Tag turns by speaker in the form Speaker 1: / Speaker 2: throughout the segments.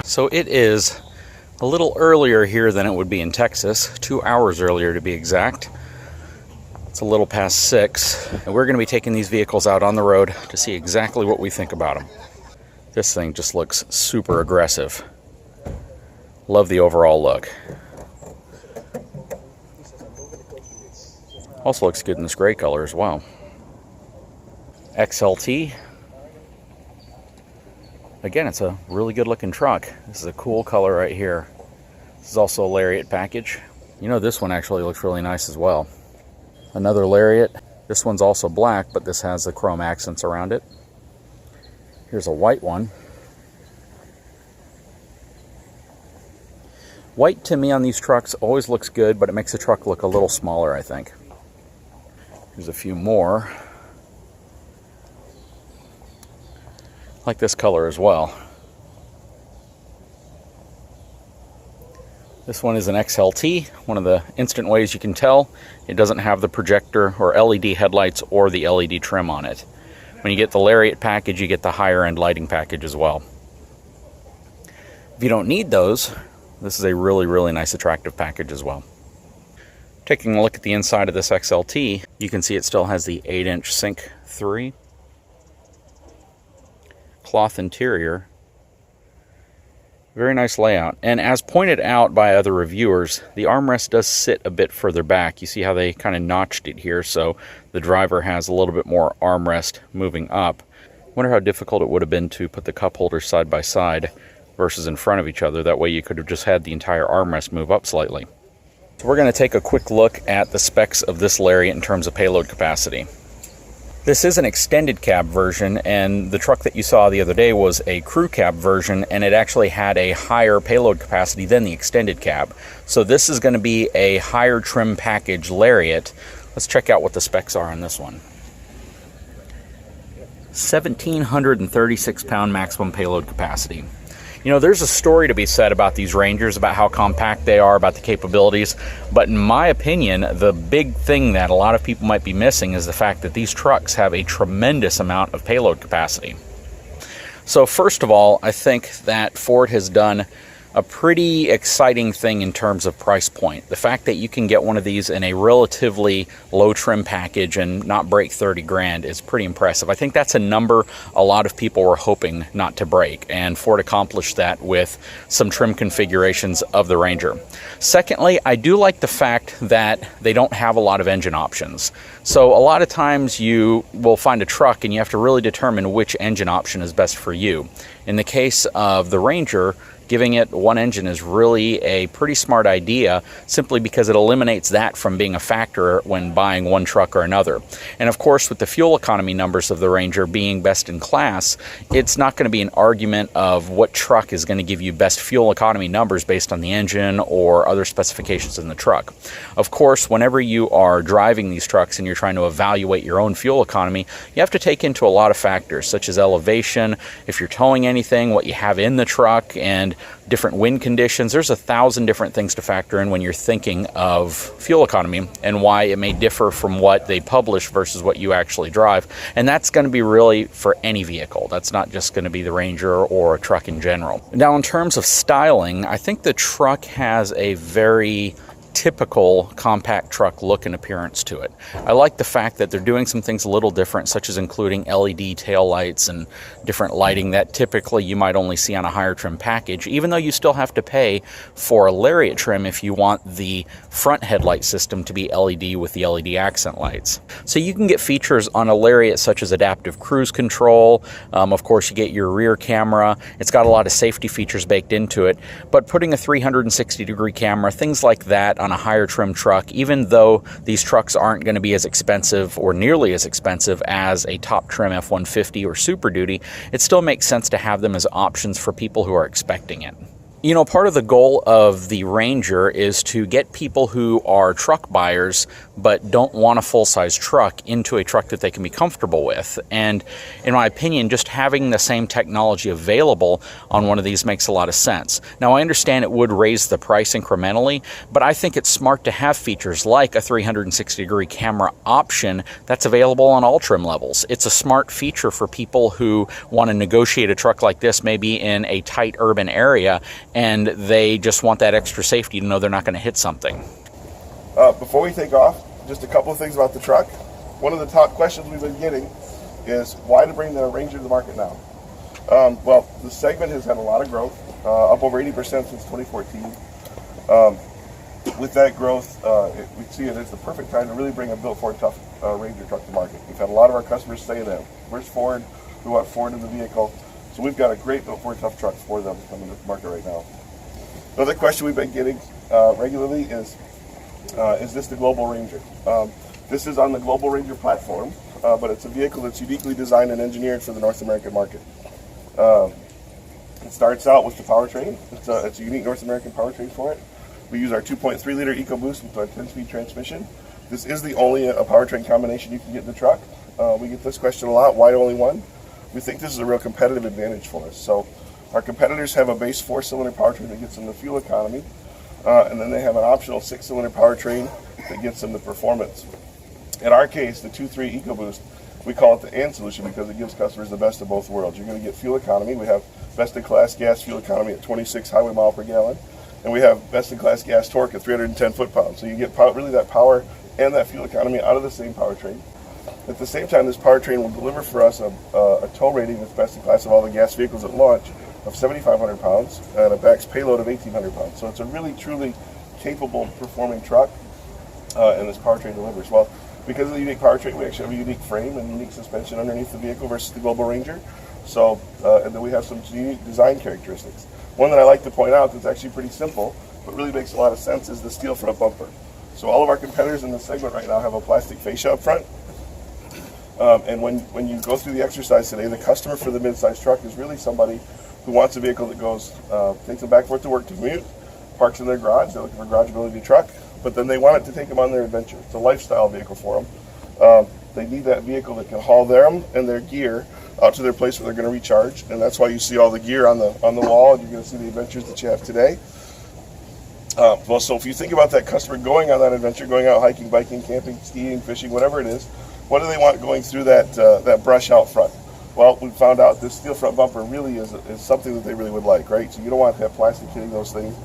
Speaker 1: So it is a little earlier here than it would be in Texas, 2 hours earlier to be exact. It's a little past 6, and we're going to be taking these vehicles out on the road to see exactly what we think about them. This thing just looks super aggressive. Love the overall look. Also looks good in this gray color as well. XLT. Again, it's a really good looking truck. This is a cool color right here. This is also a Lariat package. You know, this one actually looks really nice as well. Another Lariat. This one's also black, but this has the chrome accents around it. Here's a white one. White to me on these trucks always looks good, but it makes the truck look a little smaller, I think. Here's a few more. Like this color as well. This one is an XLT. One of the instant ways you can tell, it doesn't have the projector or LED headlights or the LED trim on it. When you get the Lariat package, you get the higher end lighting package as well. If you don't need those, this is a really, really nice attractive package as well. Taking a look at the inside of this XLT, you can see it still has the 8-inch Sync 3. Cloth interior. Very nice layout. And as pointed out by other reviewers, the armrest does sit a bit further back. You see how they kind of notched it here, so the driver has a little bit more armrest moving up. Wonder how difficult it would have been to put the cup holders side by side versus in front of each other. That way you could have just had the entire armrest move up slightly. So we're going to take a quick look at the specs of this Lariat in terms of payload capacity. This is an extended cab version, and the truck that you saw the other day was a crew cab version, and it actually had a higher payload capacity than the extended cab. So this is going to be a higher trim package Lariat. Let's check out what the specs are on this one. 1,736 pound maximum payload capacity. You know, there's a story to be said about these Rangers, about how compact they are, about the capabilities, but in my opinion, the big thing that a lot of people might be missing is the fact that these trucks have a tremendous amount of payload capacity. So first of all, I think that Ford has done a pretty exciting thing in terms of price point. The fact that you can get one of these in a relatively low trim package and not break 30 grand is pretty impressive. I think that's a number a lot of people were hoping not to break, and Ford accomplished that with some trim configurations of the Ranger. Secondly, I do like the fact that they don't have a lot of engine options. So a lot of times you will find a truck and you have to really determine which engine option is best for you. In the case of the Ranger, giving it one engine is really a pretty smart idea, simply because it eliminates that from being a factor when buying one truck or another. And of course, with the fuel economy numbers of the Ranger being best in class, it's not going to be an argument of what truck is going to give you best fuel economy numbers based on the engine or other specifications in the truck. Of course, whenever you are driving these trucks and you're trying to evaluate your own fuel economy, you have to take into a lot of factors, such as elevation, if you're towing anything, what you have in the truck, and different wind conditions. There's 1,000 different things to factor in when you're thinking of fuel economy and why it may differ from what they publish versus what you actually drive. And that's going to be really for any vehicle. That's not just going to be the Ranger or a truck in general. Now, in terms of styling, I think the truck has a very typical compact truck look and appearance to it. I like the fact that they're doing some things a little different, such as including LED taillights and different lighting that typically you might only see on a higher trim package, even though you still have to pay for a Lariat trim if you want the front headlight system to be LED with the LED accent lights. So you can get features on a Lariat such as adaptive cruise control. Of course, you get your rear camera. It's got a lot of safety features baked into it, but putting a 360-degree camera, things like that on a higher trim truck, even though these trucks aren't going to be as expensive or nearly as expensive as a top trim F-150 or Super Duty, it still makes sense to have them as options for people who are expecting it. You know, part of the goal of the Ranger is to get people who are truck buyers but don't want a full-size truck into a truck that they can be comfortable with. And in my opinion, just having the same technology available on one of these makes a lot of sense. Now, I understand it would raise the price incrementally, but I think it's smart to have features like a 360-degree camera option that's available on all trim levels. It's a smart feature for people who want to negotiate a truck like this, maybe in a tight urban area, and they just want that extra safety to know they're not going to hit something.
Speaker 2: Before we take off, just a couple of things about the truck. One of the top questions we've been getting is why to bring the Ranger to the market now? Well, the segment has had a lot of growth, up over 80% since 2014. With that growth, we see it as the perfect time to really bring a built Ford tough Ranger truck to market. We've had a lot of our customers say that, where's Ford? We want Ford in the vehicle. So we've got a great built Ford tough truck for them coming to the market right now. Another question we've been getting regularly is this the Global Ranger? This is on the Global Ranger platform, but it's a vehicle that's uniquely designed and engineered for the North American market. It starts out with the powertrain. It's a unique North American powertrain for it. We use our 2.3 liter EcoBoost with our 10-speed transmission. This is the only powertrain combination you can get in the truck. We get this question a lot, why only one? We think this is a real competitive advantage for us. So our competitors have a base 4-cylinder powertrain that gets them the fuel economy, and then they have an optional 6-cylinder powertrain that gets them the performance. In our case, the 2.3 EcoBoost, we call it the "and" solution because it gives customers the best of both worlds. You're going to get fuel economy. We have best-in-class gas fuel economy at 26 highway mile per gallon, and we have best-in-class gas torque at 310 foot-pounds. So you get really that power and that fuel economy out of the same powertrain. At the same time, this powertrain will deliver for us a tow rating that's best in class of all the gas vehicles at launch of 7,500 pounds and a max payload of 1,800 pounds. So it's a really, truly capable performing truck, and this powertrain delivers. Well, because of the unique powertrain, we actually have a unique frame and unique suspension underneath the vehicle versus the Global Ranger. So, and then we have some unique design characteristics. One that I like to point out that's actually pretty simple, but really makes a lot of sense is the steel front bumper. So all of our competitors in this segment right now have a plastic fascia up front. And when you go through the exercise today, the customer for the mid-size truck is really somebody who wants a vehicle that goes, takes them back and forth to work to commute, parks in their garage, they're looking for a garage-ability truck, but then they want it to take them on their adventure. It's a lifestyle vehicle for them. They need that vehicle that can haul them and their gear out to their place where they're going to recharge, and that's why you see all the gear on the wall, and you're going to see the adventures that you have today. Well, so if you think about that customer going on that adventure, going out hiking, biking, camping, skiing, fishing, whatever it is, what do they want going through that brush out front? Well, we found out this steel front bumper really is something that they really would like, right? So you don't want to have plastic hitting those things.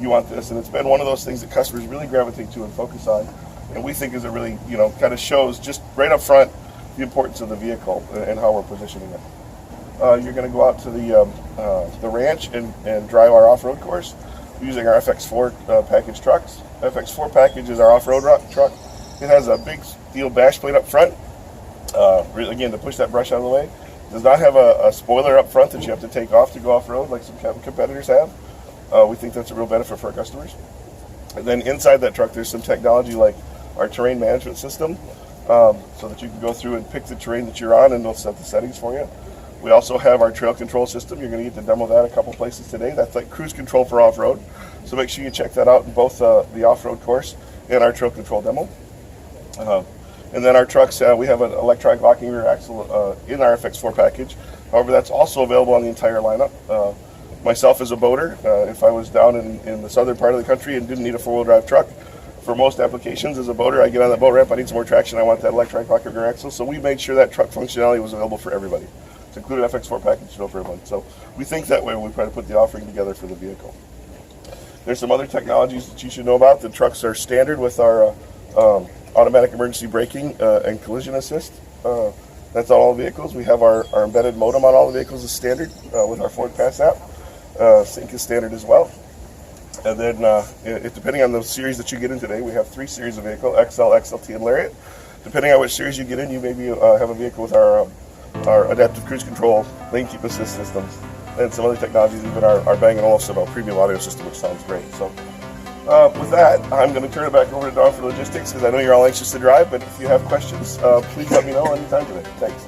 Speaker 2: You want this, and it's been one of those things that customers really gravitate to and focus on, and we think is a really, kind of shows just right up front the importance of the vehicle and how we're positioning it. You're going to go out to the ranch and drive our off-road course using our FX4 package trucks. FX4 package is our off-road truck. It has a big steel bash plate up front, again, to push that brush out of the way. It does not have a spoiler up front that you have to take off to go off-road like some competitors have. We think that's a real benefit for our customers. And then inside that truck, there's some technology like our terrain management system, so that you can go through and pick the terrain that you're on, and it'll set the settings for you. We also have our trail control system. You're going to get to demo that a couple places today. That's like cruise control for off-road. So make sure you check that out in both the off-road course and our trail control demo. And then our trucks, we have an electronic locking rear axle in our FX4 package. However, that's also available on the entire lineup. Myself as a boater, if I was down in the southern part of the country and didn't need a four-wheel drive truck, for most applications as a boater, I get on that boat ramp, I need some more traction, I want that electronic locking rear axle. So we made sure that truck functionality was available for everybody. It's included FX4 package for everyone. So we think that way when we try to put the offering together for the vehicle. There's some other technologies that you should know about. The trucks are standard with our automatic emergency braking and collision assist. That's on all the vehicles. We have our embedded modem on all the vehicles as standard with our Ford Pass app. Sync is standard as well. And then depending on the series that you get in today, we have 3 series of vehicle, XL, XLT, and Lariat. Depending on which series you get in, you maybe have a vehicle with our adaptive cruise control, lane keep assist systems, and some other technologies, even our Bang & Olufsen premium audio system, which sounds great. So with that, I'm going to turn it back over to Don for logistics, because I know you're all anxious to drive, but if you have questions, please let me know anytime today. Thanks.